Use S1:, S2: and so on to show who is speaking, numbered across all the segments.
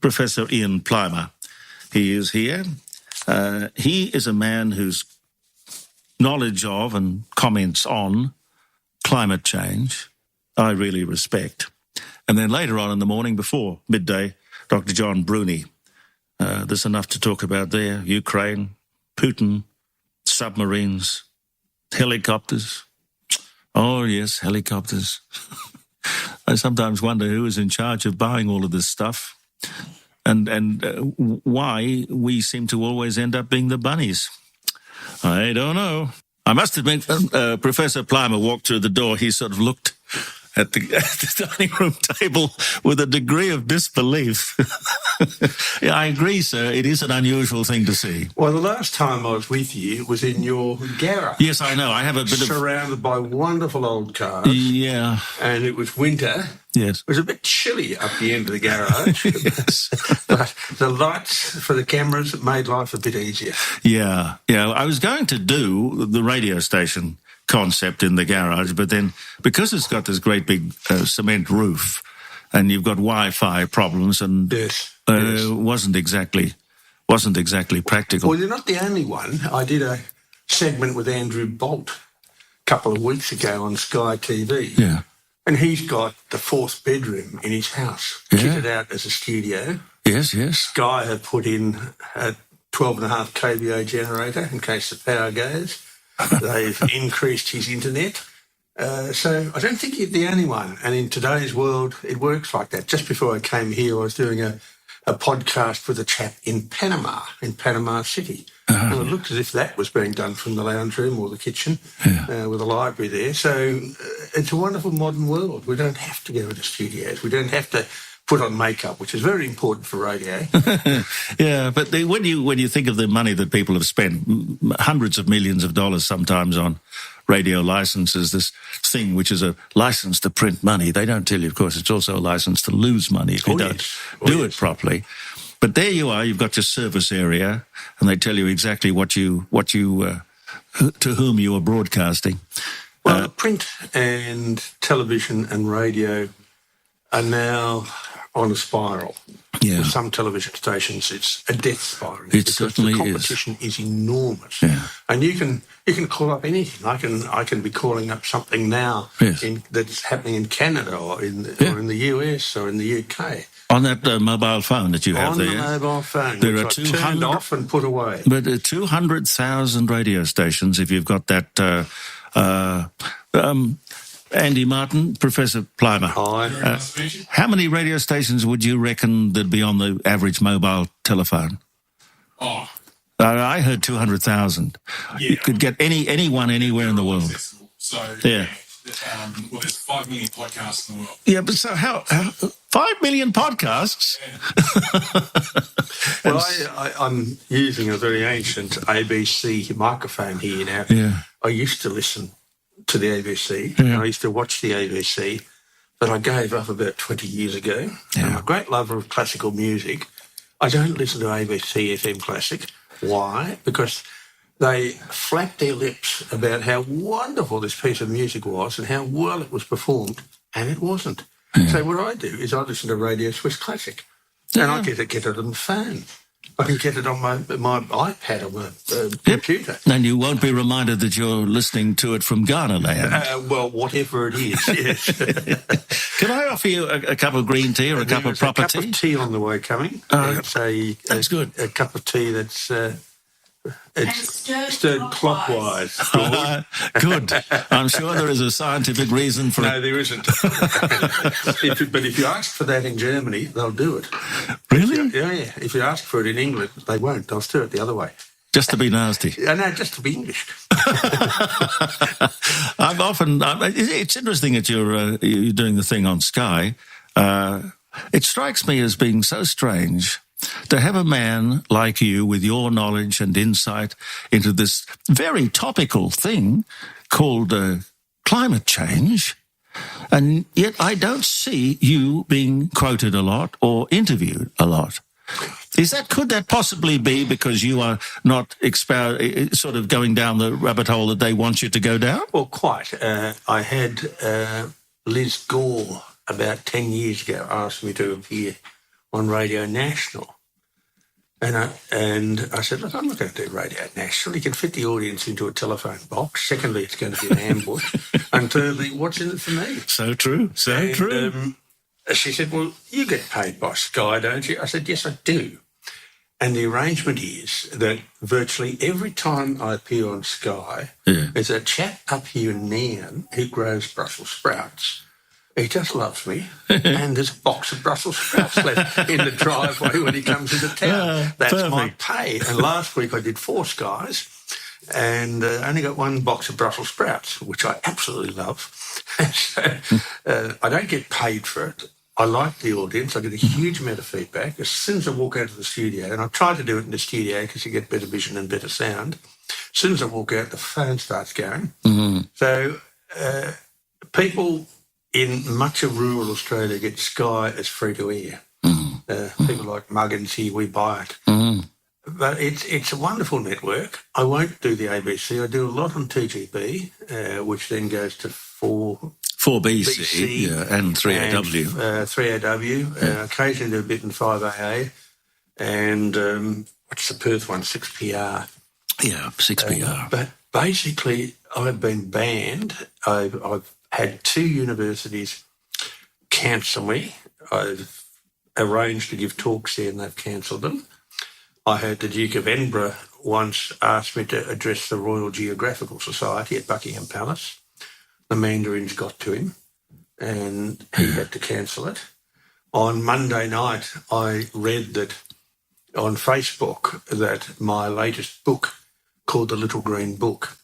S1: Professor Ian Plimer. He is here. He is a man whose knowledge of and comments on climate change I really respect. And then later on in the morning, before midday, Dr. John Bruni. There's enough to talk about there. Ukraine, Putin, submarines, helicopters. Oh, yes, helicopters. I sometimes wonder who is in charge of buying all of this stuff and why we seem to always end up being the bunnies. I don't know. I must admit, Professor Plimer walked through the door. He sort of looked at the dining room table with a degree of disbelief. Yeah, I agree, sir. It is an unusual thing to see.
S2: Well, the last time I was with you was in your garage.
S1: Yes, I know. I have a bit
S2: surrounded by wonderful old cars.
S1: Yeah.
S2: And it was winter.
S1: Yes.
S2: It was a bit chilly up the end of the garage.
S1: Yes.
S2: But the lights for the cameras made life a bit easier.
S1: Yeah. Yeah. I was going to do the radio station concept in the garage, but then because it's got this great big cement roof and you've got Wi-Fi problems and wasn't exactly practical.
S2: Well, you're not the only one. I did a segment with Andrew Bolt a couple of weeks ago on Sky TV.
S1: Yeah.
S2: And he's got the fourth bedroom in his house, kitted out as a studio.
S1: Yes, yes.
S2: Sky have put in a 12.5 kVA generator in case the power goes. They've increased his internet. So I don't think you're the only one. And in today's world, it works like that. Just before I came here, I was doing a podcast with a chap in Panama City. And it looked as if that was being done from the lounge room or the kitchen with a library there. So it's a wonderful modern world. We don't have to go into studios. We don't have to put on makeup, which is very important for radio.
S1: Yeah, but when you think of the money that people have spent, hundreds of millions of dollars sometimes on radio licenses, this thing which is a license to print money, they don't tell you, of course, it's also a license to lose money if you don't do it properly. But there you are, you've got your service area, and they tell you exactly to whom you are broadcasting.
S2: Well, print and television and radio are now on a spiral.
S1: Yeah.
S2: With some television stations, it's a death spiral.
S1: It certainly is.
S2: The competition is enormous.
S1: Yeah.
S2: And you can call up anything. I can be calling up something now that's happening in Canada or in the US or in the UK.
S1: On that mobile phone that you have there.
S2: On the mobile phone,
S1: there
S2: which
S1: are
S2: I turned off and put away.
S1: But 200,000 radio stations if you've got that... Andy Martin, Professor Plimer. How many radio stations would you reckon there'd be on the average mobile telephone? I heard 200,000. Yeah. You could get anyone anywhere in the world.
S3: So,
S1: yeah.
S3: Well, there's 5 million podcasts in the world.
S1: Yeah, but so how 5 million podcasts?
S2: Yeah. Well, I'm using a very ancient ABC microphone here now.
S1: Yeah.
S2: I used to listen to the ABC. Yeah. I used to watch the ABC, but I gave up about 20 years ago. Yeah. I'm a great lover of classical music. I don't listen to ABC FM Classic. Why? Because they flapped their lips about how wonderful this piece of music was and how well it was performed, and it wasn't. Yeah. So what I do is I listen to Radio Swiss Classic, and I get it on the phone. I can get it on my iPad, on my computer.
S1: And you won't be reminded that you're listening to it from Ghana land.
S2: Well, whatever it is, yes.
S1: Can I offer you a cup of green tea or a cup of proper tea?
S2: There's a cup of tea on the way coming.
S1: That's good.
S2: A cup of tea that's... It's stirred clockwise.
S1: Good. I'm sure there is a scientific reason for it.
S2: No, there isn't. But if you ask for that in Germany, they'll do it.
S1: Really?
S2: Yeah. If you ask for it in England, they won't. They'll stir it the other way.
S1: Just to be nasty.
S2: No, just to be English.
S1: It's interesting that you're doing the thing on Sky. It strikes me as being so strange to have a man like you with your knowledge and insight into this very topical thing called climate change, and yet I don't see you being quoted a lot or interviewed a lot. Could that possibly be because you are not sort of going down the rabbit hole that they want you to go down?
S2: Well, quite. I had Liz Gore about 10 years ago asked me to appear on Radio National. And I said, look, I'm not going to do Radio National. You can fit the audience into a telephone box. Secondly, it's going to be an ambush. And thirdly, what's in it for me?
S1: So true, true.
S2: She said, well, you get paid by Sky, don't you? I said, yes, I do. And the arrangement is that virtually every time I appear on Sky, there's a chap up here in Nairn who grows Brussels sprouts. He just loves me, and there's a box of Brussels sprouts left in the driveway when he comes into town. That's
S1: perfect.
S2: My pay. And last week I did 4 Skies and only got 1 box of Brussels sprouts, which I absolutely love. So, I don't get paid for it. I like the audience. I get a huge amount of feedback. As soon as I walk out of the studio, and I try to do it in the studio because you get better vision and better sound, as soon as I walk out, the phone starts going. Mm-hmm. So people in much of rural Australia get Sky as free-to-air. Mm-hmm. People like Muggins here, we buy it. Mm-hmm. But it's a wonderful network. I won't do the ABC. I do a lot on TGB, which then goes to 4BC
S1: and 3AW.
S2: 3AW. Occasionally do a bit in 5AA. And what's the Perth one? 6PR.
S1: Yeah, 6PR.
S2: But basically, I've been banned. I've had 2 universities cancel me. I've arranged to give talks there and they've cancelled them. I had the Duke of Edinburgh once asked me to address the Royal Geographical Society at Buckingham Palace. The Mandarins got to him and he had to cancel it. On Monday night, I read that on Facebook that my latest book, called The Little Green Book,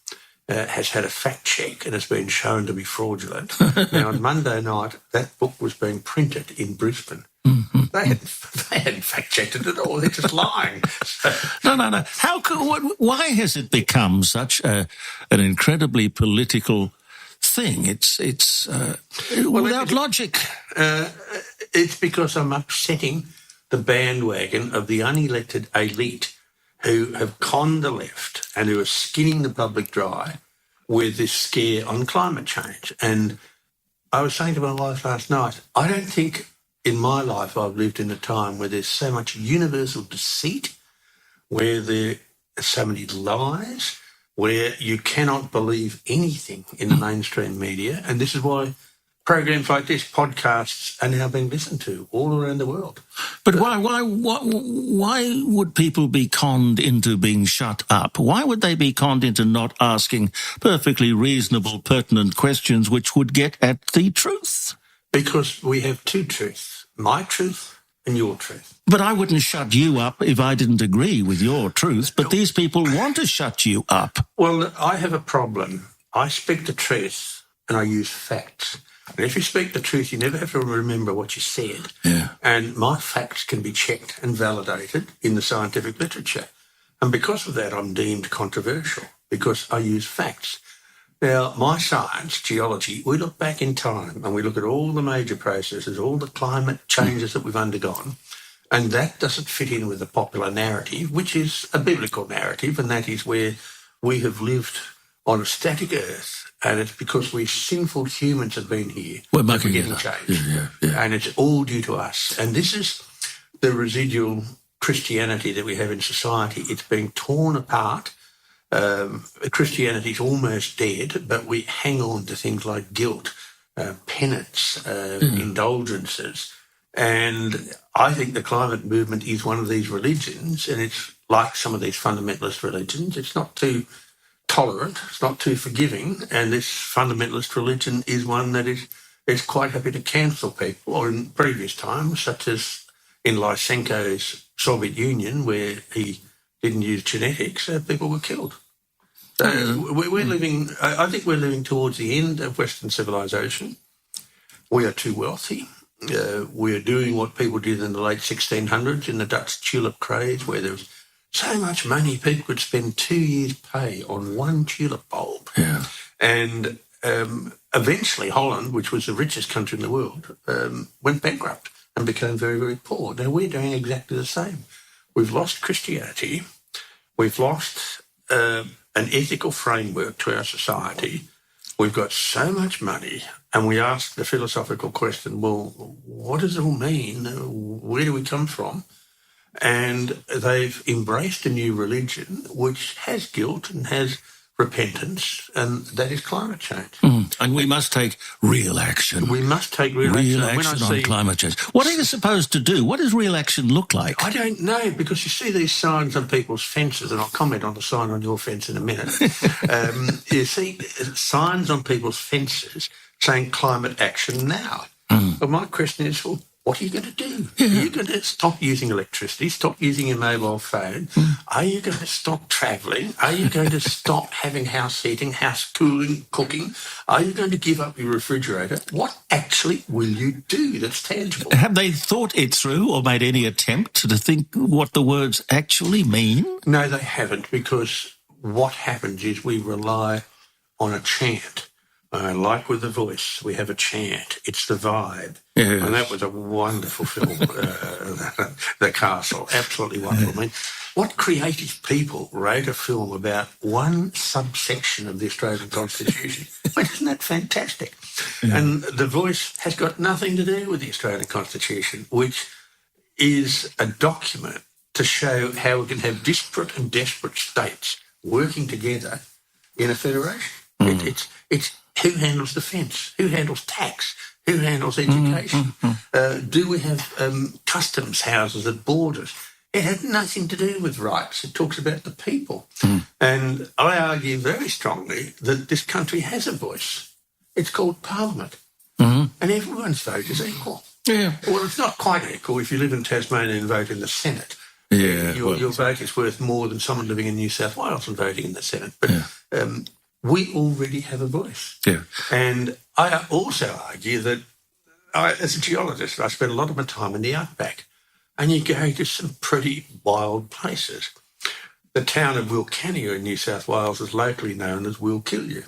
S2: has had a fact check and has been shown to be fraudulent. Now, on Monday night, that book was being printed in Brisbane. Mm-hmm. They hadn't fact checked it at all. They're just lying.
S1: No. Why has it become such an incredibly political thing? It's without logic.
S2: It's because I'm upsetting the bandwagon of the unelected elite who have conned the left and who are skinning the public dry with this scare on climate change. And I was saying to my wife last night, I don't think in my life I've lived in a time where there's so much universal deceit, where there are so many lies, where you cannot believe anything in the mainstream media. And this is why programs like this, podcasts, are now being listened to all around the world.
S1: But why would people be conned into being shut up? Why would they be conned into not asking perfectly reasonable, pertinent questions which would get at the truth?
S2: Because we have 2 truths, my truth and your truth.
S1: But I wouldn't shut you up if I didn't agree with your truth, but these people want to shut you up.
S2: Well, I have a problem. I speak the truth and I use facts. And if you speak the truth, you never have to remember what you said. Yeah. And my facts can be checked and validated in the scientific literature. And because of that, I'm deemed controversial, because I use facts. Now, my science, geology, we look back in time and we look at all the major processes, all the climate changes that we've undergone, and that doesn't fit in with the popular narrative, which is a biblical narrative, and that is where we have lived on a static earth, and it's because we sinful humans have been here
S1: we're
S2: getting changed. Yeah. And it's all due to us. And this is the residual Christianity that we have in society. It's being torn apart. Christianity's almost dead, but we hang on to things like guilt, penance, indulgences. And I think the climate movement is one of these religions, and it's like some of these fundamentalist religions. It's not too tolerant, it's not too forgiving, and this fundamentalist religion is one that is quite happy to cancel people, or in previous times, such as in Lysenko's Soviet Union, where he didn't use genetics, people were killed. So we're living, I think we're living towards the end of Western civilization. We are too wealthy. We are doing what people did in the late 1600s in the Dutch tulip craze, where there was so much money people could spend 2 years' pay on one tulip bulb. Yeah. And eventually Holland, which was the richest country in the world, went bankrupt and became very, very poor. Now we're doing exactly the same. We've lost Christianity. We've lost an ethical framework to our society. We've got so much money. And we ask the philosophical question, well, what does it all mean? Where do we come from? And they've embraced a new religion which has guilt and has repentance, and that is climate change.
S1: And we must take real action.
S2: We must take real action.
S1: On climate change. What are you supposed to do? What does real action look like?
S2: I don't know, because you see these signs on people's fences, and I'll comment on the sign on your fence in a minute. You see signs on people's fences saying climate action now. Well, my question is, well, what are you going to do? Are you going to stop using electricity, stop using your mobile phone? Are you going to stop travelling? Are you going to stop having house heating, house cooling, cooking? Are you going to give up your refrigerator? What actually will you do that's tangible?
S1: Have they thought it through or made any attempt to think what the words actually mean?
S2: No, they haven't, because what happens is we rely on a chant. Like with The Voice, we have a chant. It's the vibe.
S1: Yes.
S2: And that was a wonderful film, The Castle. Absolutely wonderful. I mean, what creative people wrote a film about one subsection of the Australian Constitution? I mean, isn't that fantastic? Yeah. And The Voice has got nothing to do with the Australian Constitution, which is a document to show how we can have disparate and desperate states working together in a federation. It's who handles defence? Who handles tax? Who handles education? Do we have customs houses at borders? It had nothing to do with rights. It talks about the people. And I argue very strongly that this country has a voice. It's called Parliament. And everyone's vote is equal.
S1: Yeah.
S2: Well, it's not quite equal if you live in Tasmania and vote in the Senate.
S1: Yeah.
S2: Your vote is worth more than someone living in New South Wales and voting in the Senate. But we already have a voice.
S1: Yeah.
S2: And I also argue that as a geologist, I spend a lot of my time in the outback, and you go to some pretty wild places. The town of Wilcannia in New South Wales is locally known as Will Kill You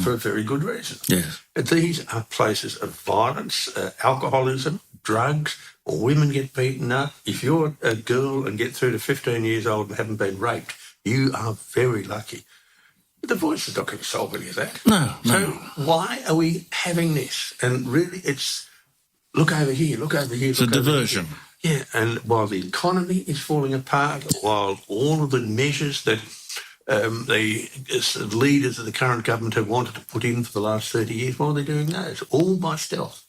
S2: for a very good reason.
S1: Yes.
S2: These are places of violence, alcoholism, drugs, or women get beaten up. If you're a girl and get through to 15 years old and haven't been raped, you are very lucky. The Voice is not going to solve any of that.
S1: No.
S2: So why are we having this? And really, it's look over here, look over here.
S1: It's a diversion.
S2: Yeah, and while the economy is falling apart, while all of the measures that the leaders of the current government have wanted to put in for the last 30 years, while they're doing those, all by stealth.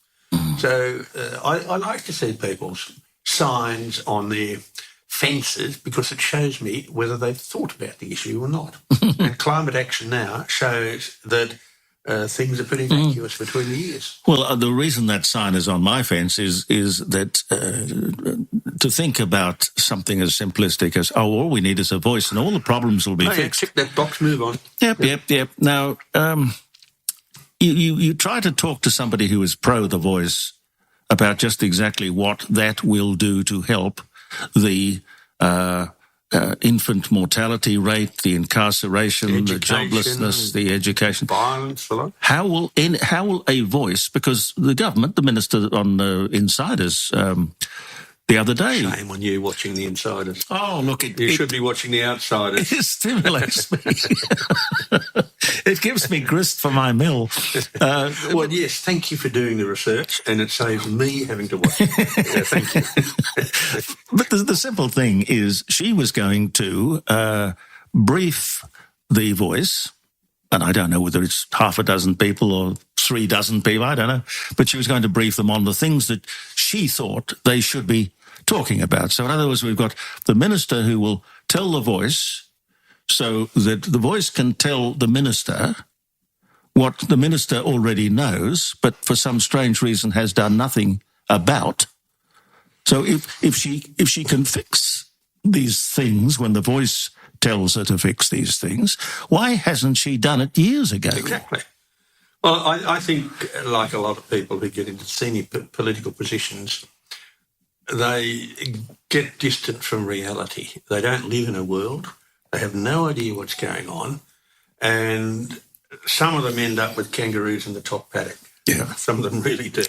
S2: So I like to see people's signs on their fences, because it shows me whether they've thought about the issue or not. And climate action now shows that things are pretty vacuous between the years.
S1: Well, the reason that sign is on my fence is that to think about something as simplistic as, all we need is a voice and all the problems will be fixed.
S2: Tick that box, move on.
S1: Yep. Now, you try to talk to somebody who is pro The Voice about just exactly what that will do to help the infant mortality rate, the incarceration, the joblessness, the education,
S2: violence.
S1: How will a voice? Because the government, the minister on Insiders the other day.
S2: Shame on you watching the Insiders.
S1: Oh, look,
S2: you should be watching the Outsiders.
S1: It stimulates me. It gives me grist for my mill.
S2: Well, yes, thank you for doing the research, and it saves me having to watch it. Yeah, thank you.
S1: But the simple thing is, she was going to brief The Voice, and I don't know whether it's half a dozen people or 3 dozen people, I don't know, but she was going to brief them on the things that she thought they should be talking about. So in other words, we've got the minister who will tell The Voice so that The Voice can tell the minister what the minister already knows, but for some strange reason has done nothing about. So if she can fix these things when The Voice tells her to fix these things, why hasn't she done it years ago?
S2: Exactly. Well, I think, like a lot of people who get into senior political positions, they get distant from reality. They don't live in a world. They have no idea what's going on. And some of them end up with kangaroos in the top paddock.
S1: Yeah.
S2: Some of them really do.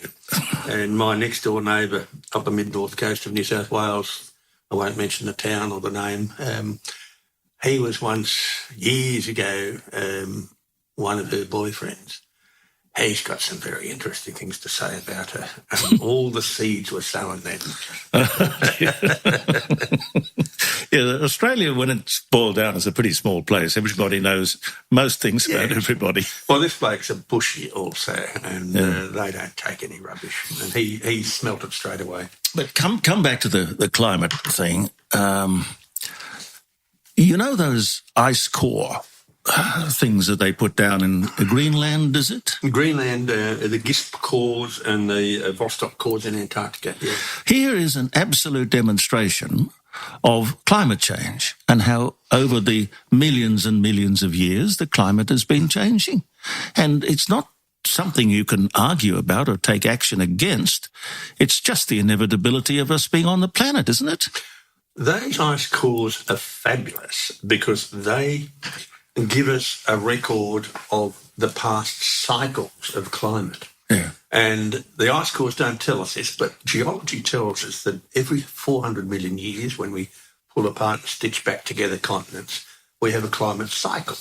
S2: And my next-door neighbour up the mid-north coast of New South Wales, I won't mention the town or the name, he was once, years ago, one of her boyfriends. He's got some very interesting things to say about her. All the seeds were sown then.
S1: Yeah, Australia, when it's boiled down, is a pretty small place. Everybody knows most things about everybody.
S2: Well, this bloke's a bushy also, and they don't take any rubbish. And he smelt it straight away.
S1: But come back to the climate thing. You know those ice core things that they put down in Greenland, is it?
S2: Greenland, the Gisp cores and the Vostok cores in Antarctica, yeah.
S1: Here is an absolute demonstration of climate change and how over the millions and millions of years the climate has been changing. And it's not something you can argue about or take action against. It's just the inevitability of us being on the planet, isn't it?
S2: Those ice cores are fabulous because they give us a record of the past cycles of climate.
S1: Yeah.
S2: And the ice cores don't tell us this, but geology tells us that every 400 million years, when we pull apart and stitch back together continents, we have a climate cycle.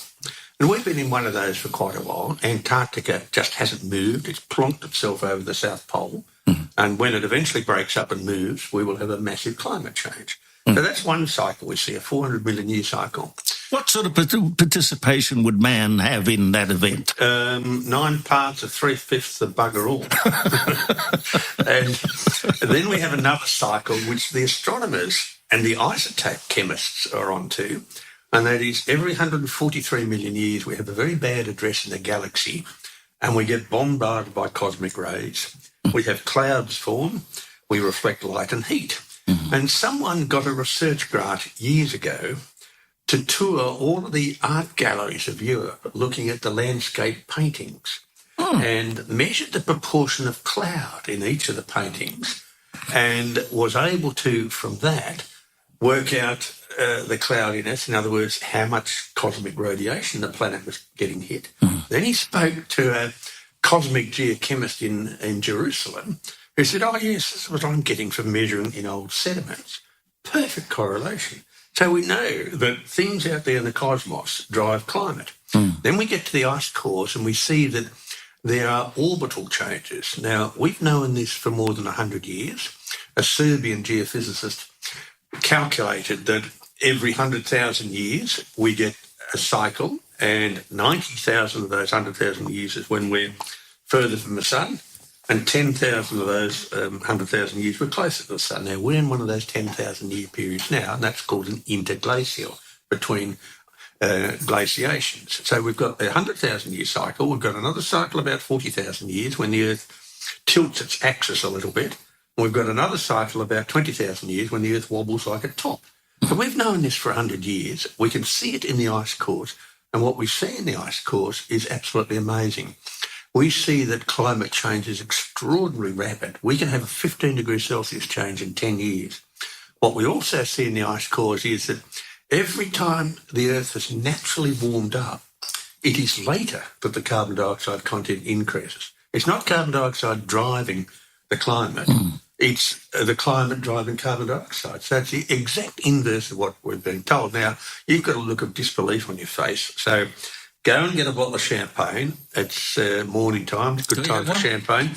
S2: And we've been in one of those for quite a while. Antarctica just hasn't moved. It's plonked itself over the South Pole. And when it eventually breaks up and moves, we will have a massive climate change. So that's one cycle we see, a 400 million year cycle.
S1: What sort of participation would man have in that event?
S2: 9 parts of 3/5 of bugger all. And then we have another cycle which the astronomers and the isotope chemists are onto, and that is every 143 million years we have a very bad address in the galaxy and we get bombarded by cosmic rays. We have clouds form, we reflect light and heat. And someone got a research grant years ago to tour all of the art galleries of Europe looking at the landscape paintings and measured the proportion of cloud in each of the paintings and was able to, from that, work out the cloudiness, in other words, how much cosmic radiation the planet was getting hit. Then he spoke to a cosmic geochemist in Jerusalem who said, oh, yes, this is what I'm getting from measuring in old sediments. Perfect correlation. So we know that things out there in the cosmos drive climate. Then we get to the ice cores and we see that there are orbital changes. Now, we've known this for more than 100 years. A Serbian geophysicist calculated that every 100,000 years we get a cycle, and 90,000 of those 100,000 years is when we're further from the sun, and 10,000 of those 100,000 years we're closer to the sun. Now, we're in one of those 10,000 year periods now, and that's called an interglacial, between glaciations. So we've got a 100,000 year cycle. We've got another cycle about 40,000 years when the Earth tilts its axis a little bit. And we've got another cycle about 20,000 years when the Earth wobbles like a top. So we've known this for 100 years. We can see it in the ice cores. And what we see in the ice cores is absolutely amazing. We see that climate change is extraordinarily rapid. We can have a 15 degrees Celsius change in 10 years. What we also see in the ice cores is that every time the Earth has naturally warmed up, it is later that the carbon dioxide content increases. It's not carbon dioxide driving the climate. It's the climate driving carbon dioxide. So it's the exact inverse of what we've been told. Now, you've got a look of disbelief on your face. So go and get a bottle of champagne. It's morning time. It's a good time for champagne.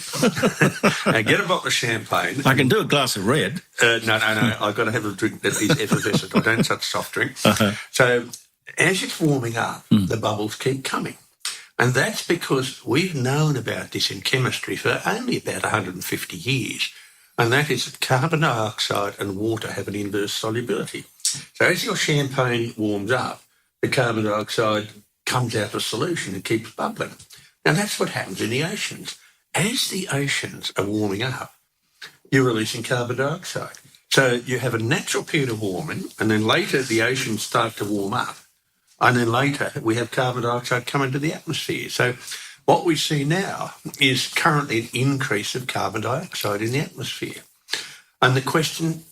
S2: And get a bottle of champagne.
S1: I can do a glass of red.
S2: No. I've got to have a drink that is effervescent. I don't touch soft drink. So as it's warming up, the bubbles keep coming. And that's because we've known about this in chemistry for only about 150 years. And that is that carbon dioxide and water have an inverse solubility. So as your champagne warms up, the carbon dioxide comes out of solution and keeps bubbling. Now, that's what happens in the oceans. As the oceans are warming up, you're releasing carbon dioxide. So you have a natural period of warming, and then later the oceans start to warm up, and then later we have carbon dioxide come into the atmosphere. So what we see now is currently an increase of carbon dioxide in the atmosphere. And the question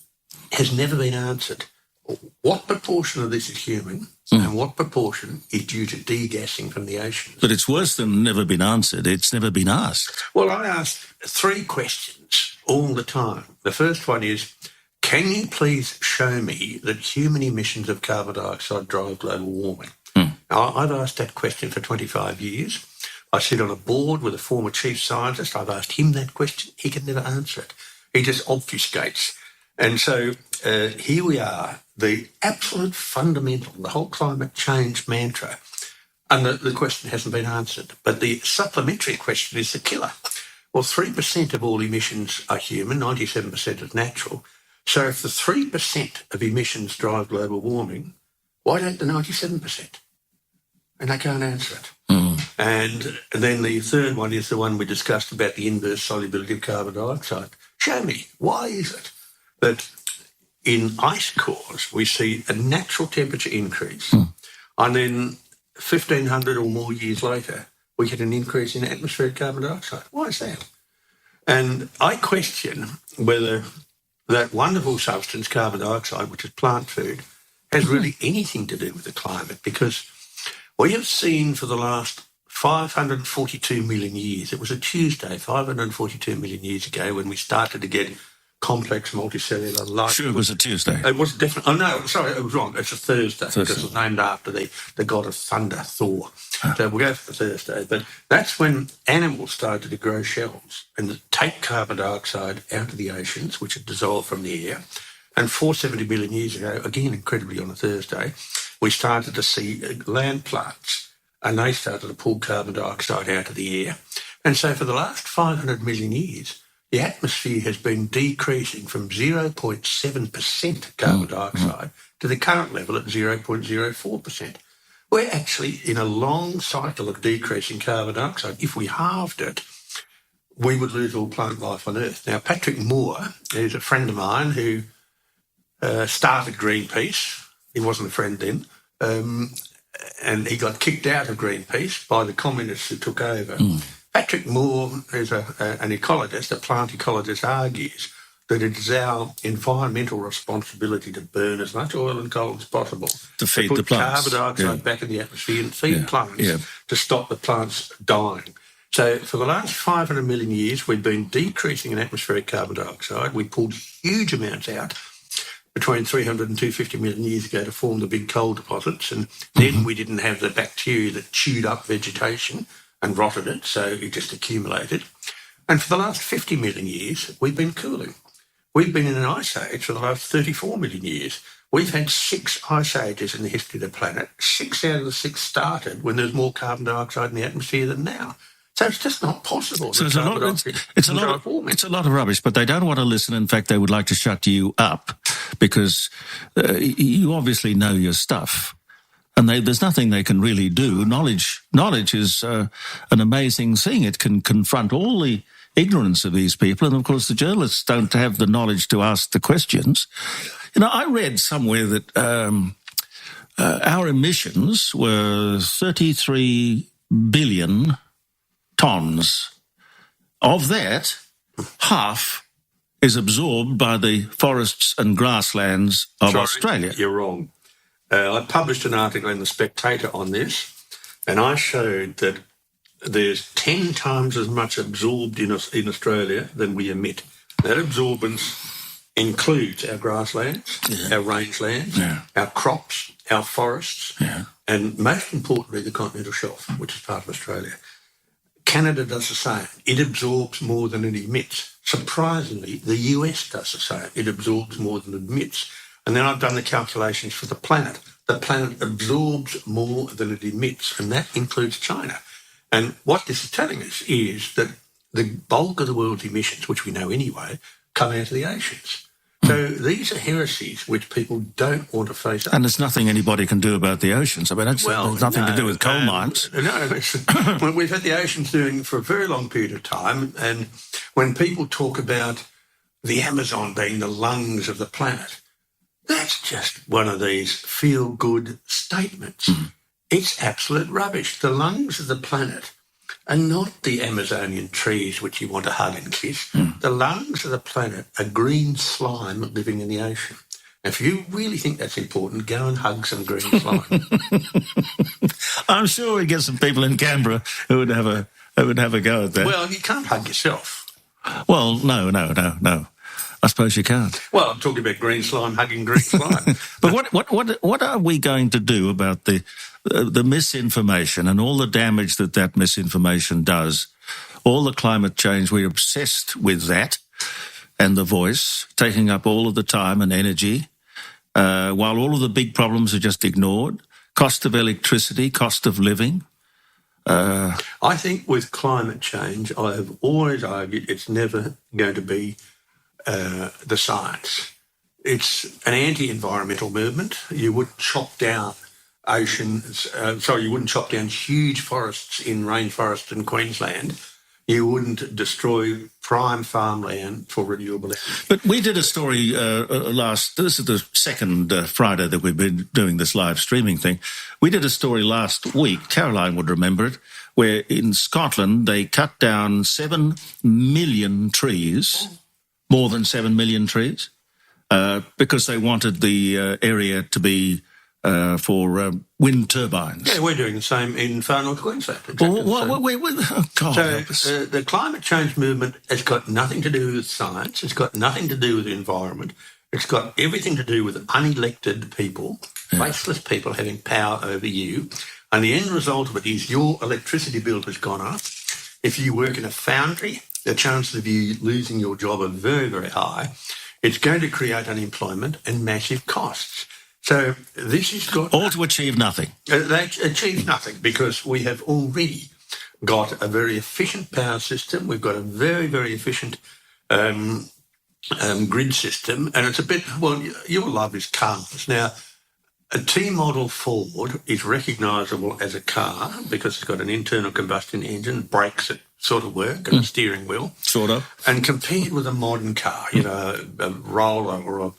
S2: has never been answered. What proportion of this is human and what proportion is due to degassing from the oceans?
S1: But it's worse than never been answered. It's never been asked.
S2: Well, I ask 3 questions all the time. The first one is, can you please show me that human emissions of carbon dioxide drive global warming? Now, I've asked that question for 25 years. I sit on a board with a former chief scientist. I've asked him that question. He can never answer it. He just obfuscates. And so here we are, the absolute fundamental, the whole climate change mantra. And the question hasn't been answered. But the supplementary question is the killer. Well, 3% of all emissions are human, 97% is natural. So if the 3% of emissions drive global warming, why don't the 97%? And they can't answer it. And then the third one is the one we discussed about the inverse solubility of carbon dioxide. Show me, why is it that in ice cores we see a natural temperature increase and then 1,500 or more years later we get an increase in atmospheric carbon dioxide? Why is that? And I question whether that wonderful substance, carbon dioxide, which is plant food, has really anything to do with the climate, because we have seen for the last 542 million years, it was a Tuesday, 542 million years ago, when we started to get complex multicellular life.
S1: Sure, it was a Tuesday.
S2: It was definitely. Oh no, sorry, it was wrong. It's a Thursday. Because it was named after the god of thunder, Thor. So we'll go for the Thursday. But that's when animals started to grow shells and take carbon dioxide out of the oceans, which had dissolved from the air. And 470 million years ago, again incredibly on a Thursday, we started to see land plants, and they started to pull carbon dioxide out of the air. And so for the last 500 million years, the atmosphere has been decreasing from 0.7% carbon dioxide to the current level at 0.04%. We're actually in a long cycle of decreasing carbon dioxide. If we halved it, we would lose all plant life on Earth. Now, Patrick Moore is a friend of mine who started Greenpeace. He wasn't a friend then. And he got kicked out of Greenpeace by the communists who took over. Patrick Moore is an ecologist, a plant ecologist, argues that it is our environmental responsibility to burn as much oil and coal as possible
S1: to feed
S2: put
S1: the plants,
S2: carbon dioxide back in the atmosphere and feed plants to stop the plants dying. So for the last 500 million years, we've been decreasing in atmospheric carbon dioxide. We pulled huge amounts out between 300 and 250 million years ago to form the big coal deposits, and then we didn't have the bacteria that chewed up vegetation and rotted it, so it just accumulated. And for the last 50 million years, we've been cooling. We've been in an ice age for the last 34 million years. We've had 6 ice ages in the history of the planet. 6 out of the 6 started when there's more carbon dioxide in the atmosphere than now. So it's just not possible.
S1: So it's a lot of rubbish, but they don't want to listen. In fact, they would like to shut you up because you obviously know your stuff. And there's nothing they can really do. Knowledge is an amazing thing. It can confront all the ignorance of these people. And, of course, the journalists don't have the knowledge to ask the questions. You know, I read somewhere that our emissions were 33 billion tonnes. Of that, half is absorbed by the forests and grasslands of Australia.
S2: You're wrong. I published an article in The Spectator on this, and I showed that there's 10 times as much absorbed in Australia than we emit. That absorbance includes our grasslands, our rangelands, our crops, our forests, and most importantly, the continental shelf, which is part of Australia. Canada does the same. It absorbs more than it emits. Surprisingly, the US does the same. It absorbs more than it emits. And then I've done the calculations for the planet. The planet absorbs more than it emits, and that includes China. And what this is telling us is that the bulk of the world's emissions, which we know anyway, come out of the oceans. So these are heresies which people don't want to face up.
S1: And there's nothing anybody can do about the oceans. I mean, there's nothing to do with coal mines.
S2: Well, we've had the oceans doing for a very long period of time, and when people talk about the Amazon being the lungs of the planet, that's just one of these feel-good statements. It's absolute rubbish. The lungs of the planet are not the Amazonian trees which you want to hug and kiss. The lungs of the planet are green slime living in the ocean. If you really think that's important, go and hug some green slime.
S1: I'm sure we get some people in Canberra who would have a go at that.
S2: Well, you can't hug yourself.
S1: Well, no. I suppose you can't.
S2: Well, I'm talking about green slime hugging green slime.
S1: But what are we going to do about the misinformation and all the damage that misinformation does? All the climate change, we're obsessed with that and the voice, taking up all of the time and energy, while all of the big problems are just ignored. Cost of electricity, cost of living.
S2: I think with climate change, I have always argued it's never going to be the science. It's an anti-environmental movement. You wouldn't chop down you wouldn't chop down huge forests in rainforests in Queensland. You wouldn't destroy prime farmland for renewable energy.
S1: But we did a story this is the second Friday that we've been doing this live streaming thing. We did a story last week, Caroline would remember it, where in Scotland they cut down 7 million trees, more than 7 million trees, because they wanted the area to be for wind turbines.
S2: Yeah, we're doing the same in far north Queensland. Exactly the climate change movement has got nothing to do with science. It's got nothing to do with the environment. It's got everything to do with unelected people, faceless people having power over you. And the end result of it is your electricity bill has gone up. If you work in a foundry, the chances of you losing your job are very, very high. It's going to create unemployment and massive costs. So this has got...
S1: All to achieve nothing.
S2: They achieve nothing because we have already got a very efficient power system. We've got a very, very efficient grid system. And it's a bit... Well, your love is cars. Now, a T-model Ford is recognisable as a car because it's got an internal combustion engine, brakes that sort of work, and a steering wheel.
S1: Sort of.
S2: And compared with a modern car, a Roller or a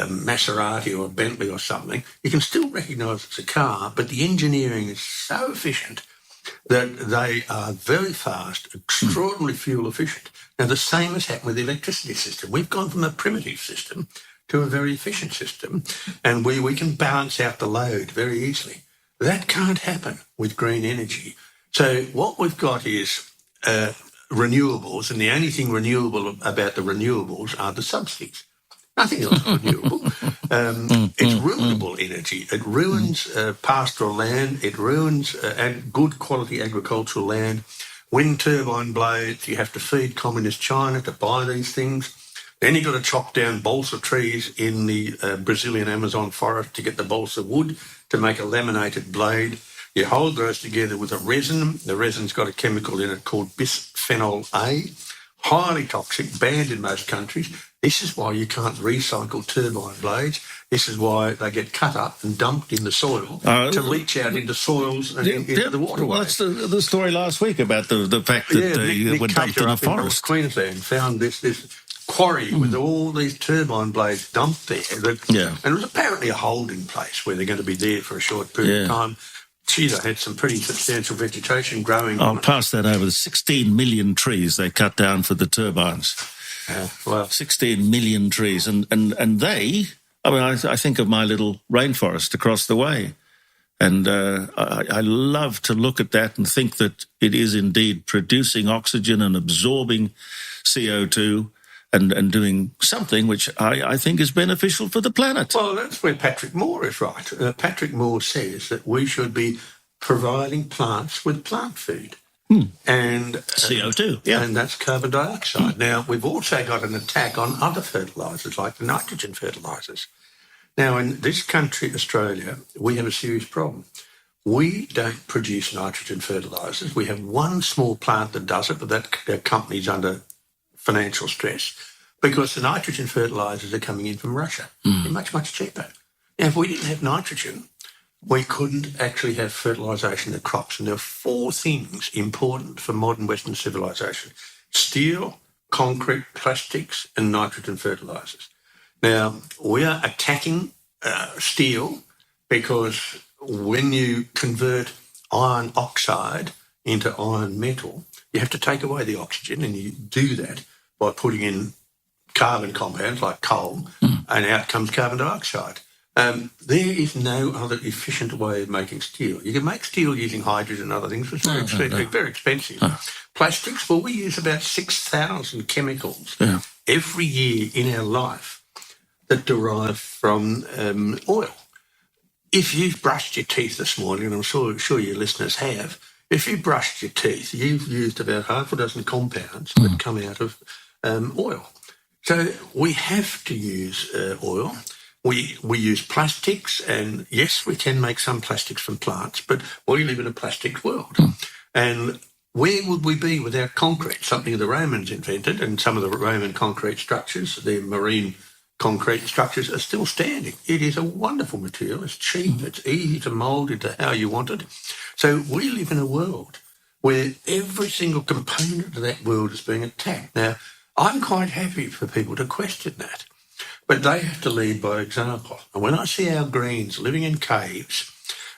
S2: Maserati or a Bentley or something, you can still recognise it's a car, but the engineering is so efficient that they are very fast, extraordinarily fuel efficient. Now, the same has happened with the electricity system. We've gone from a primitive system to a very efficient system, and we can balance out the load very easily. That can't happen with green energy. So what we've got is renewables, and the only thing renewable about the renewables are the subsidies. Nothing else is renewable. It's ruinable energy. It ruins pastoral land. It ruins good quality agricultural land. Wind turbine blades, you have to feed communist China to buy these things. Then you've got to chop down balsa trees in the Brazilian Amazon forest to get the balsa wood to make a laminated blade. You hold those together with a resin. The resin's got a chemical in it called bisphenol A, highly toxic, banned in most countries. This is why you can't recycle turbine blades. This is why they get cut up and dumped in the soil to leach out into soils and into the waterways.
S1: Well, that's the story last week about the fact that they were dumped in a forest.
S2: Queensland found this quarry with all these turbine blades dumped there. And it was apparently a holding place where they're going to be there for a short period of time. Gee, they had some pretty substantial vegetation growing.
S1: I'll pass that over. 16 million trees they cut down for the turbines. 16 million trees. And they, I think of my little rainforest across the way. And I love to look at that and think that it is indeed producing oxygen and absorbing CO2 and doing something which I think is beneficial for the planet.
S2: Well, that's where Patrick Moore is right. Patrick Moore says that we should be providing plants with plant food. And
S1: CO2,
S2: and that's carbon dioxide. Now, we've also got an attack on other fertilisers, like the nitrogen fertilisers. Now, in this country, Australia, we have a serious problem. We don't produce nitrogen fertilisers. We have one small plant that does it, but that company's under financial stress because the nitrogen fertilisers are coming in from Russia. They're much, much cheaper. Now, if we didn't have nitrogen, we couldn't actually have fertilisation of crops. And there are 4 things important for modern Western civilisation: steel, concrete, plastics, and nitrogen fertilisers. Now, we are attacking steel because when you convert iron oxide into iron metal, you have to take away the oxygen, and you do that by putting in carbon compounds like coal, and out comes carbon dioxide. There is no other efficient way of making steel. You can make steel using hydrogen and other things, which is very expensive. Plastics, well, we use about 6,000 chemicals every year in our life that derive from oil. If you've brushed your teeth this morning, and I'm sure your listeners have, if you brushed your teeth, you've used about half a dozen compounds that come out of oil. So we have to use oil. We use plastics, and yes, we can make some plastics from plants, but we live in a plastic world. And where would we be without concrete, something the Romans invented, and some of the Roman concrete structures, their marine concrete structures, are still standing. It is a wonderful material. It's cheap. It's easy to mould into how you want it. So we live in a world where every single component of that world is being attacked. Now, I'm quite happy for people to question that. But they have to lead by example. And when I see our Greens living in caves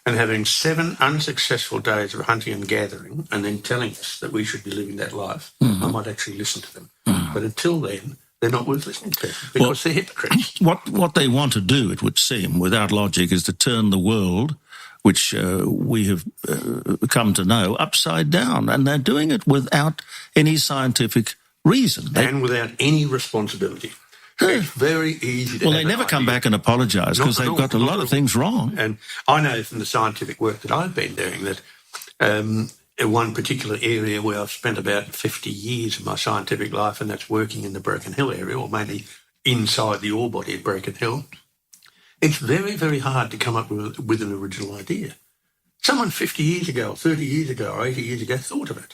S2: and having 7 unsuccessful days of hunting and gathering and then telling us that we should be living that life, I might actually listen to them. But until then, they're not worth listening to because they're hypocrites.
S1: What they want to do, it would seem, without logic, is to turn the world, which we have come to know, upside down. And they're doing it without any scientific reason.
S2: And without any responsibility. It's very easy to
S1: Well, they never come back and apologise because they've got a lot of things wrong.
S2: And I know from the scientific work that I've been doing that in one particular area where I've spent about 50 years of my scientific life, and that's working in the Broken Hill area, or mainly inside the ore body at Broken Hill, it's very, very hard to come up with an original idea. Someone 50 years ago, or 30 years ago, or 80 years ago thought of it.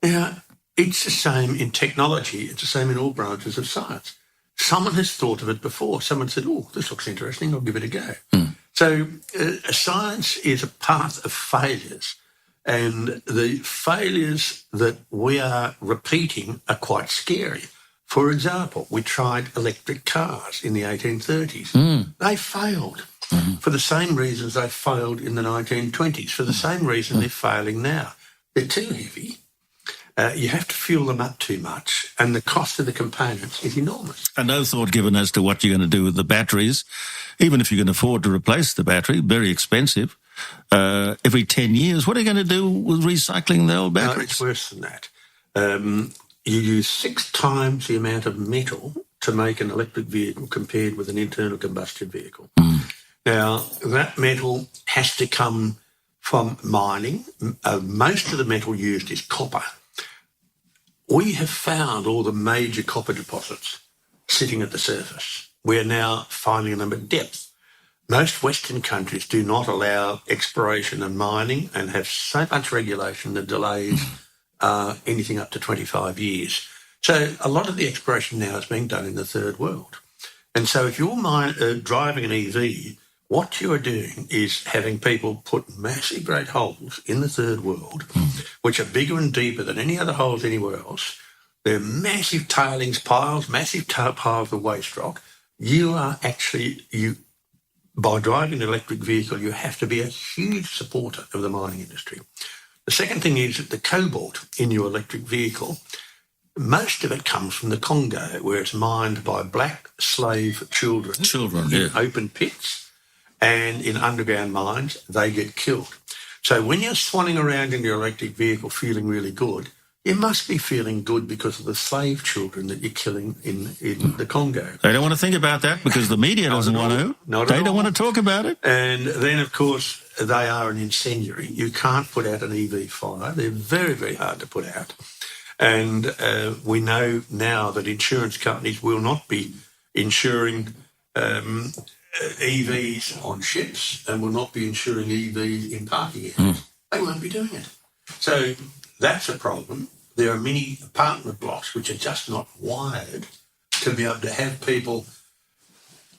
S2: Now, it's the same in technology. It's the same in all branches of science. Someone has thought of it before. Someone said, oh, this looks interesting, I'll give it a go. So science is a path of failures, and the failures that we are repeating are quite scary. For example, we tried electric cars in the 1830s. They failed for the same reasons they failed in the 1920s, for the same reason they're failing now. They're too heavy. You have to fuel them up too much, and the cost of the components is enormous.
S1: And no thought given as to what you're going to do with the batteries, even if you can afford to replace the battery, very expensive. Every 10 years, what are you going to do with recycling the old batteries?
S2: No, it's worse than that. You use 6 times the amount of metal to make an electric vehicle compared with an internal combustion vehicle. Now, that metal has to come from mining. Most of the metal used is copper. We have found all the major copper deposits sitting at the surface. We are now finding them at depth. Most Western countries do not allow exploration and mining and have so much regulation that delays anything up to 25 years. So a lot of the exploration now is being done in the third world. And so if you're driving an EV, what you are doing is having people put massive great holes in the third world, which are bigger and deeper than any other holes anywhere else. They're massive tailings piles, massive piles of waste rock. By driving an electric vehicle, you have to be a huge supporter of the mining industry. The second thing is that the cobalt in your electric vehicle, most of it comes from the Congo, where it's mined by black slave children in open pits. And in underground mines, they get killed. So when you're swanning around in your electric vehicle feeling really good, you must be feeling good because of the slave children that you're killing in the Congo.
S1: They don't want to think about that because the media doesn't want to. They don't want to talk about it.
S2: And then, of course, they are an incendiary. You can't put out an EV fire. They're very, very hard to put out. And we know now that insurance companies will not be insuring EVs on ships and will not be insuring EVs in parking areas. They won't be doing it. So that's a problem. There are many apartment blocks which are just not wired to be able to have people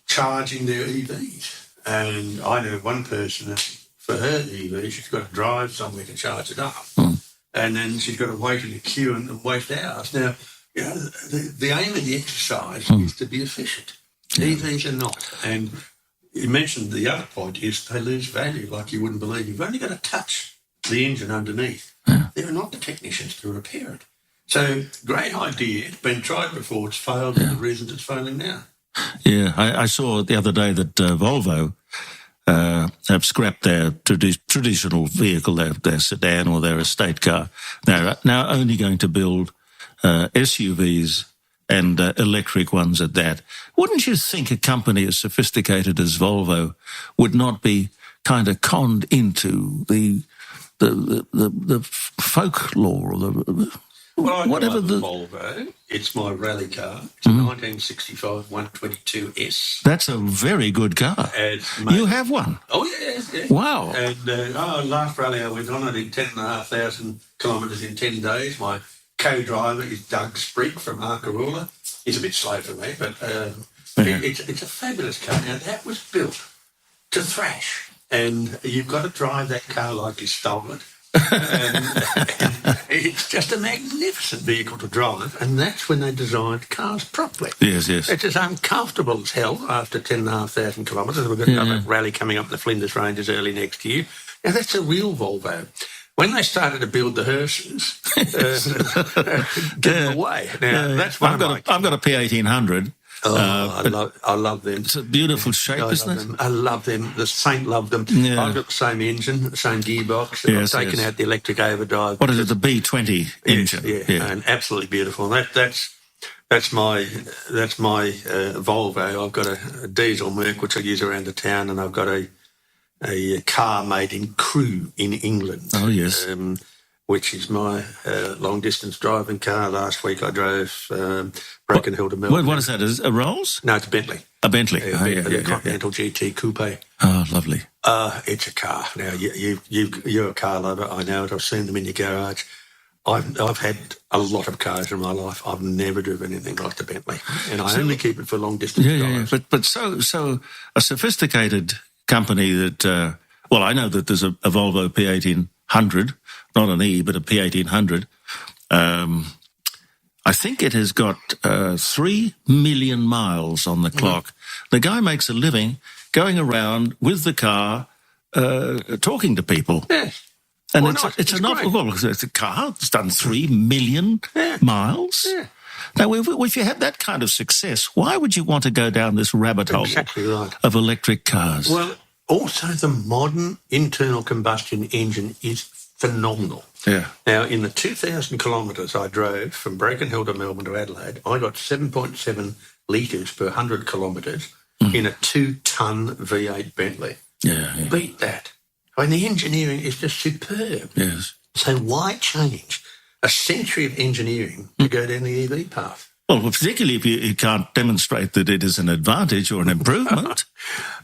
S2: charging their EVs. And I know one person that for her EV, she's got to drive somewhere to charge it up. And then she's got to wait in a queue and waste hours. Now, you know, the aim of the exercise is to be efficient. EVs are not. And you mentioned the other point is they lose value like you wouldn't believe. You've only got to touch the engine underneath. There are not the technicians to repair it. So great idea. It's been tried before. It's failed for the reasons it's failing now.
S1: Yeah, I saw the other day that Volvo have scrapped their traditional vehicle, their sedan or their estate car. They're now only going to build SUVs and electric ones at that. Wouldn't you think a company as sophisticated as Volvo would not be kind of conned into the folklore or whatever
S2: the Volvo? It's my rally car. It's a 1965 122S.
S1: That's a very good car. You have one?
S2: Oh, yeah.
S1: Wow.
S2: And last rally I went on, I did 10,500 kilometres in 10 days. My co-driver is Doug Sprigg from Arkaroola. He's a bit slow for me, but it's a fabulous car. Now, that was built to thrash, and you've got to drive that car like you stole it. and it's just a magnificent vehicle to drive, and that's when they designed cars properly.
S1: Yes.
S2: It's as uncomfortable as hell after 10,500 kilometres. We've got another rally coming up in the Flinders Ranges early next year. Now, that's a real Volvo. When they started to build the hearses, get away. Now, that's one
S1: I've got a P1800.
S2: I love them.
S1: It's a beautiful shape, isn't it?
S2: I love them. The Saint loved them.
S1: Yeah.
S2: I've got the same engine, the same gearbox. I've taken out the electric overdrive.
S1: What is it? The B20 engine.
S2: Yeah, and absolutely beautiful. That's my Volvo. I've got a diesel Merc which I use around the town, and I've got a car made in Crewe in England.
S1: Oh yes.
S2: Which is my long-distance driving car. Last week I drove Broken Hill to Melbourne.
S1: What is that? Is it a Rolls?
S2: No, it's a Bentley.
S1: A Bentley.
S2: The Continental GT Coupe.
S1: Oh, lovely.
S2: It's a car. Now, you're a car lover. I know it. I've seen them in your garage. I've had a lot of cars in my life. I've never driven anything like the Bentley, and I only keep it for long-distance drives.
S1: Yeah. But so a sophisticated company that, I know that there's a Volvo P1800, not an E, but a P1800. I think it has got 3 million miles on the clock. The guy makes a living going around with the car, talking to people.
S2: Yes.
S1: And it's a car that's done 3 million miles.
S2: Yeah.
S1: Now, if you had that kind of success, why would you want to go down this rabbit hole of electric cars?
S2: Well, also the modern internal combustion engine is phenomenal.
S1: Yeah.
S2: Now, in the 2,000 kilometres I drove from Broken Hill to Melbourne to Adelaide, I got 7.7 litres per 100 kilometres in a 2-tonne V8 Bentley.
S1: Yeah.
S2: Beat that. I mean, the engineering is just superb.
S1: Yes.
S2: So why change a century of engineering to go down the EV path?
S1: Well, particularly if you can't demonstrate that it is an advantage or an improvement.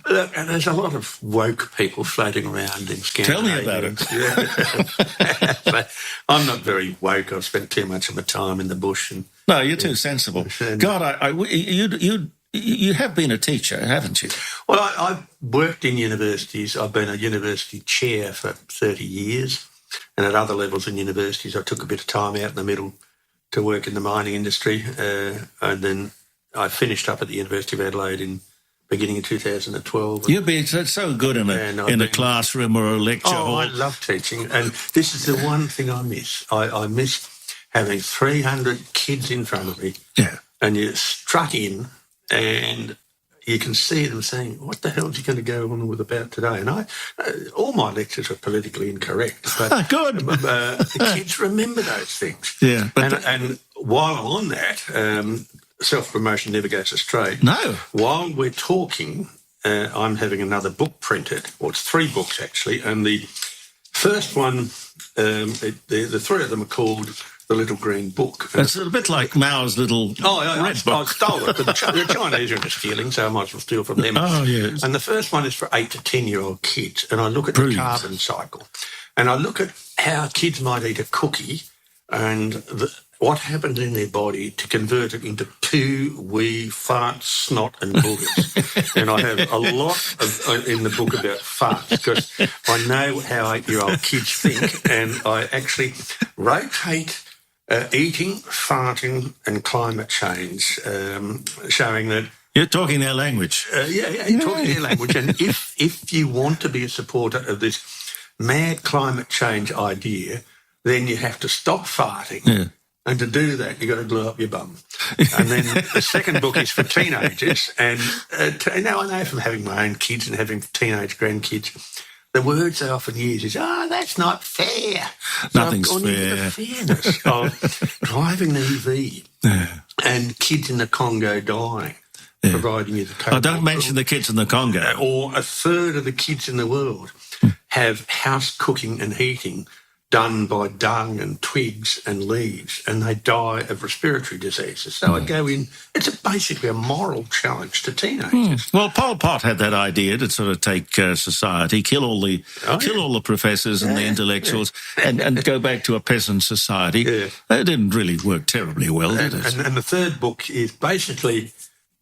S2: Look, and there's a lot of woke people floating around in Scandinavia.
S1: Tell me about it.
S2: But I'm not very woke. I've spent too much of my time in the bush.
S1: No, you're too sensible. God, you have been a teacher, haven't you?
S2: Well, I've worked in universities. I've been a university chair for 30 years. And at other levels in universities, I took a bit of time out in the middle to work in the mining industry. And then I finished up at the University of Adelaide in beginning of 2012.
S1: You've been so good in a classroom or a lecture hall.
S2: I love teaching. And this is the one thing I miss. I miss having 300 kids in front of me.
S1: Yeah.
S2: And you strut in and you can see them saying, what the hell is he going to go on with about today? And all my lectures are politically incorrect. But
S1: good.
S2: The kids remember those things.
S1: Yeah.
S2: And while I'm on that, self-promotion never goes astray.
S1: No.
S2: While we're talking, I'm having another book printed. Well, it's 3 books, actually. And the first one, the 3 of them are called The Little Green Book.
S1: It's a bit like Mao's little
S2: I
S1: book.
S2: stole it. But the Chinese are into stealing, so I might as well steal from them.
S1: Oh, yes.
S2: And the first one is for 8 to 10-year-old kids. And I look at the carbon cycle. And I look at how kids might eat a cookie and what happened in their body to convert it into poo, wee, farts, snot and boogers. And I have a lot in the book about farts because I know how 8-year-old kids think, and I actually rotate eating, farting and climate change, showing that...
S1: You're talking their language.
S2: You're talking their language. And if you want to be a supporter of this mad climate change idea, then you have to stop farting And to do that, you've got to glue up your bum. And then the second book is for teenagers. And now I know from having my own kids and having teenage grandkids, the words they often use is, that's not fair.
S1: Nothing's
S2: I've gone into the fairness of driving an EV and kids in the Congo dying, providing you the cobalt.
S1: Don't mention the kids in the Congo.
S2: Or a third of the kids in the world have house cooking and heating done by dung and twigs and leaves, and they die of respiratory diseases. So I go in, it's basically a moral challenge to teenagers.
S1: Well, Pol Pot had that idea to sort of take society, kill all the professors and the intellectuals, and go back to a peasant society. It didn't really work terribly well, did it?
S2: And the third book is basically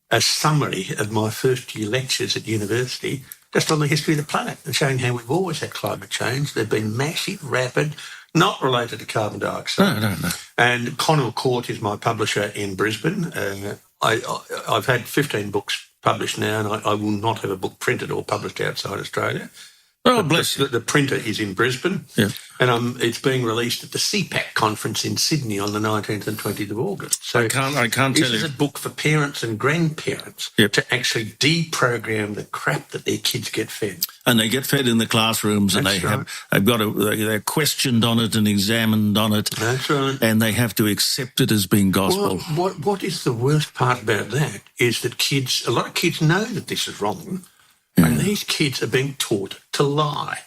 S2: a summary of my first year lectures at university, just on the history of the planet, and showing how we've always had climate change. They've been massive, rapid, not related to carbon dioxide.
S1: No.
S2: And Connell Court is my publisher in Brisbane. I've had 15 books published now, and I will not have a book printed or published outside Australia.
S1: Oh, bless you.
S2: The printer is in Brisbane, and it's being released at the CPAC conference in Sydney on the 19th and 20th of August. So
S1: I can't tell you.
S2: This is a book for parents and grandparents to actually deprogram the crap that their kids get fed.
S1: And they get fed in the classrooms, and they're questioned on it and examined on it.
S2: That's right.
S1: And they have to accept it as being gospel.
S2: Well, what is the worst part about that is that a lot of kids know that this is wrong. And these kids are being taught to lie.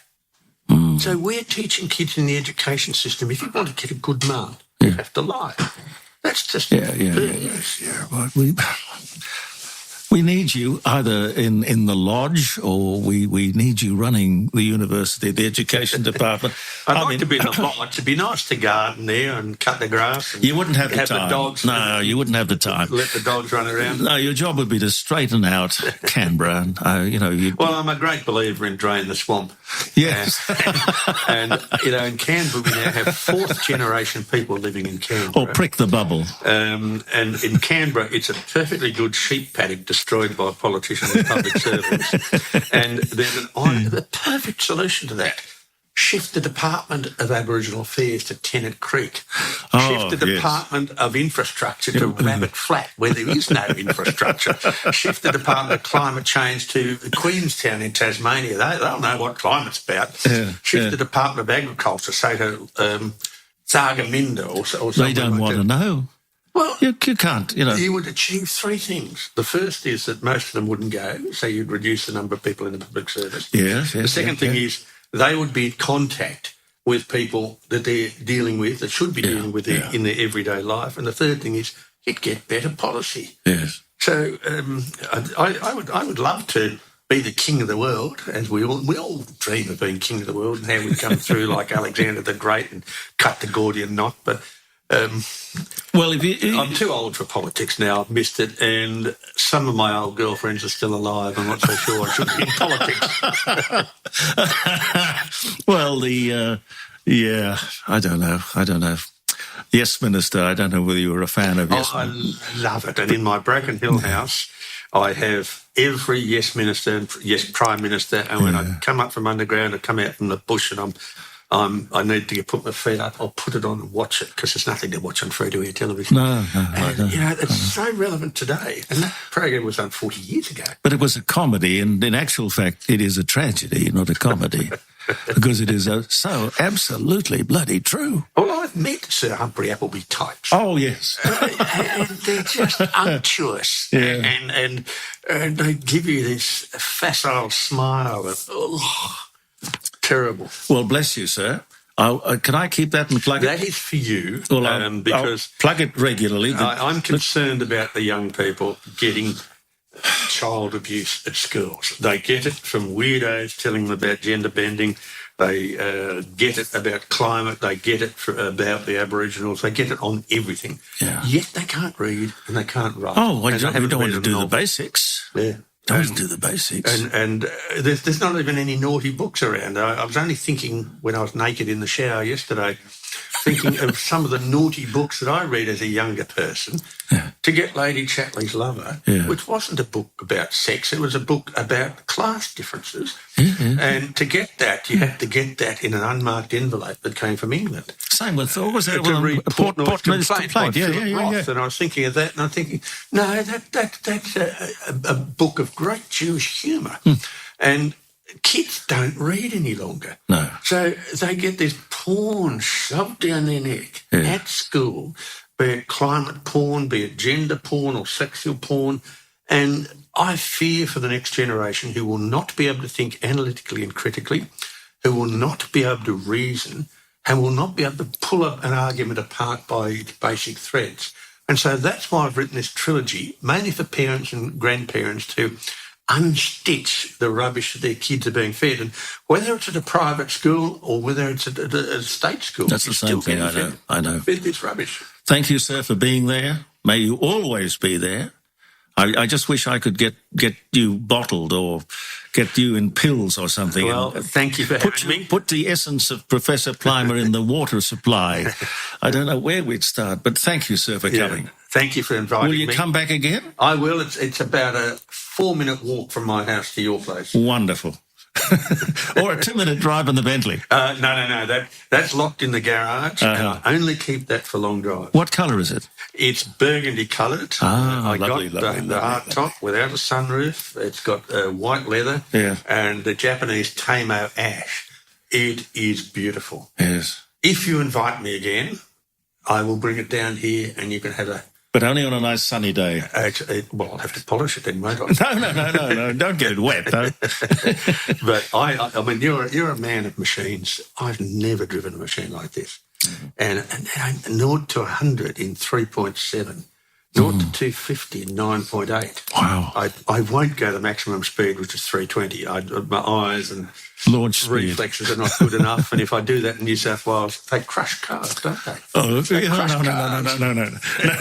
S2: So we're teaching kids in the education system, if you want to get a good mark, you have to lie. That's just...
S1: Well, we need you either in the lodge, or we need you running the university, the education department.
S2: I'd like to be in the lodge. It'd be nice to garden there and cut the grass. And
S1: you wouldn't have the time.
S2: The dogs.
S1: No, you wouldn't have the time.
S2: Let the dogs run around.
S1: No, your job would be to straighten out Canberra. And,
S2: well, I'm a great believer in drain the swamp.
S1: Yes.
S2: And in Canberra, we now have fourth-generation people living in Canberra.
S1: Or prick the bubble.
S2: And in Canberra, it's a perfectly good sheep paddock destroyed by politicians and public servants. And there's the perfect solution to that. Shift the Department of Aboriginal Affairs to Tennant Creek. Shift the Department of Infrastructure to Rabbit Flat, where there is no infrastructure. Shift the Department of Climate Change to Queenstown in Tasmania. They'll know what climate's about. Shift the Department of Agriculture, say to Thargomindah or something.
S1: They don't want to know.
S2: Well,
S1: you can't,
S2: You would achieve three things. The first is that most of them wouldn't go, so you'd reduce the number of people in the public service.
S1: Yes.
S2: The second thing is they would be in contact with people that they're dealing with, that should be dealing with in their everyday life. And the third thing is you'd get better policy.
S1: Yes.
S2: So I would love to be the king of the world, as we all dream of being king of the world and how we come through like Alexander the Great and cut the Gordian knot, but...
S1: well,
S2: I'm too old for politics now. I've missed it, and some of my old girlfriends are still alive. I'm not so sure I should be in politics.
S1: Well, I don't know. Yes, Minister, I don't know whether you were a fan of Yes.
S2: I love it. And in my Broken Hill house, I have every Yes Minister and Yes Prime Minister, and when I come up from underground, I come out from the bush, and I need to put my feet up. I'll put it on and watch it, because there's nothing to watch on free-to-air television.
S1: No.
S2: It's so relevant today. And that program was done 40 years ago.
S1: But it was a comedy, and in actual fact, it is a tragedy, not a comedy, because it is so absolutely bloody true.
S2: Well, I've met Sir Humphrey Appleby types.
S1: Oh, yes.
S2: And they're just unctuous. And they give you this facile smile of, terrible.
S1: Well, bless you, sir. Can I keep that and plug it?
S2: That is for you,
S1: well,
S2: because
S1: I'll plug it regularly.
S2: I'm concerned about the young people getting child abuse at schools. They get it from weirdos telling them about gender bending. They get it about climate. They get it about the Aboriginals. They get it on everything.
S1: Yeah.
S2: Yet they can't read and they can't write.
S1: Oh, well, you don't want to do the basics.
S2: Yeah.
S1: Don't do the basics.
S2: And there's not even any naughty books around. I was only thinking when I was naked in the shower yesterday, thinking of some of the naughty books that I read as a younger person. To Get Lady Chatterley's Lover, which wasn't a book about sex, it was a book about class differences. And to get that, you had to get that in an unmarked envelope that came from England.
S1: Same with, what was that?
S2: To read Portnoy's Complaint by
S1: Yeah.
S2: Philip Roth. And I was thinking of that, and I'm thinking, no, that's a book of great Jewish humour. And kids don't read any longer.
S1: No.
S2: So they get this porn shoved down their neck at school, be it climate porn, be it gender porn or sexual porn. And I fear for the next generation who will not be able to think analytically and critically, who will not be able to reason, and will not be able to pull up an argument apart by its basic threads. And so that's why I've written this trilogy, mainly for parents and grandparents to unstitch the rubbish that their kids are being fed. And whether it's at a private school or whether it's at a state school,
S1: that's the same thing, I know.
S2: Fed this rubbish.
S1: Thank you, sir, for being there. May you always be there. I just wish I could get you bottled or get you in pills or something.
S2: Well, thank you for having me.
S1: Put the essence of Professor Plimer in the water supply. I don't know where we'd start, but thank you, sir, for coming.
S2: Thank you for inviting me.
S1: Will you come back again?
S2: I will. It's about a 4-minute walk from my house to your place.
S1: Wonderful. Or a 2-minute drive in the Bentley.
S2: No. That's locked in the garage, and I only keep that for long drives.
S1: What colour is it?
S2: It's burgundy coloured.
S1: I
S2: got the hard top without a sunroof. It's got white leather and the Japanese Tamo ash. It is beautiful.
S1: Yes.
S2: If you invite me again, I will bring it down here and you can have a...
S1: But only on a nice sunny day.
S2: Well, I'll have to polish it then, won't I?
S1: No. Don't get it wet, though.
S2: But I mean, you're a man of machines. I've never driven a machine like this. And 0 to 100 in 3.7. 0 to 250 in 9.8.
S1: Wow.
S2: I won't go the maximum speed, which is 320. My eyes and
S1: launch speed
S2: reflexes are not good enough. And if I do that in New South Wales, they crush cars, don't they?
S1: No.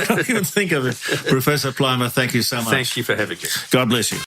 S1: Don't even think of it. Professor Plimer, thank you so much.
S2: Thank you for having me.
S1: God bless you.